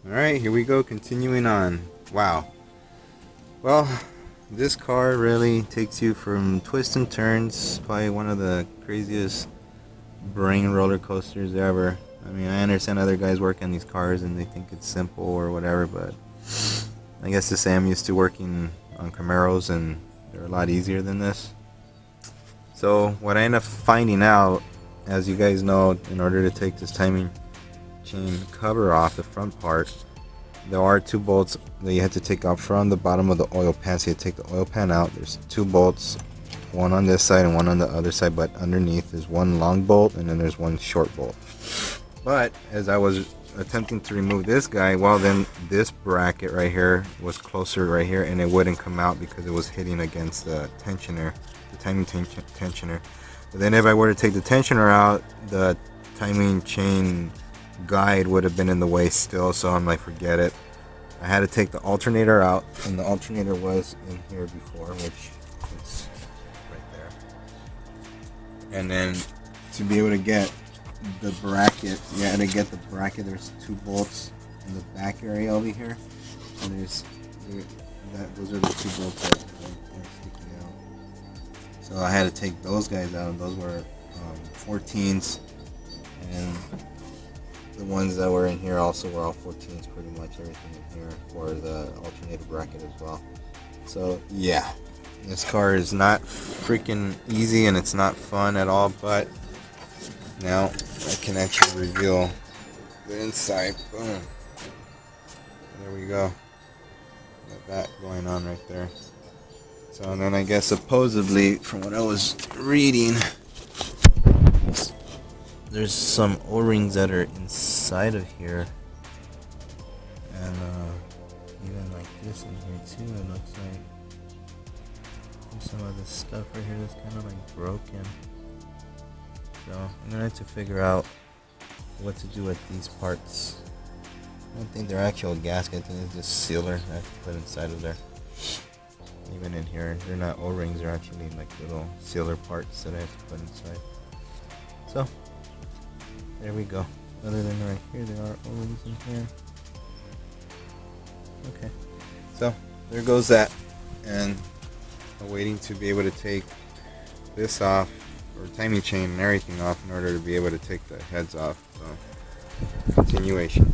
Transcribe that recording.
Alright, here we go, continuing on. Wow. Well, this car really takes you from twists and turns. Probably one of the craziest brain roller coasters ever. I mean, I understand other guys work on these cars and they think it's simple or whatever, but I guess to say I'm used to working on Camaros and they're a lot easier than this. So what I end up finding out, as you guys know, in order to take this timing chain cover off the front part, there are two bolts that you have to take off from the bottom of the oil pan. So you take the oil pan out, there's two bolts, one on this side and one on the other side, but underneath there's one long bolt and then there's one short bolt. But as I was attempting to remove this guy, well, then this bracket right here was closer right here and it wouldn't come out because it was hitting against the tensioner, the timing tensioner. But then if I were to take the tensioner out, the timing chain guide would have been in the way still, so I'm like, forget it. I had to take the alternator out, and the alternator was in here before, which is right there. And then to be able to get the bracket, you had to get the bracket. There's two bolts in the back area over here, and those are the two bolts that are sticking out. So I had to take those guys out, and those were 14s, and the ones that were in here also were all 14s, pretty much everything in here for the alternator bracket as well. So yeah, this car is not freaking easy and it's not fun at all, but now I can actually reveal the inside. Boom. There we go. Got that going on right there. So and then I guess supposedly, from what I was reading, there's some O-rings that are inside of here, and even like this in here too. It looks like there's some of this stuff right here that's kind of like broken. So I'm gonna have to figure out what to do with these parts. I don't think they're actual gasket. I think it's just sealer I have to put inside of there. Even in here, they're not O-rings. They're actually like little sealer parts that I have to put inside. So there we go. Other than right here, there are O-rings in here. Okay, so there goes that, and I'm waiting to be able to take this off, or timing chain and everything off, in order to be able to take the heads off. So continuation.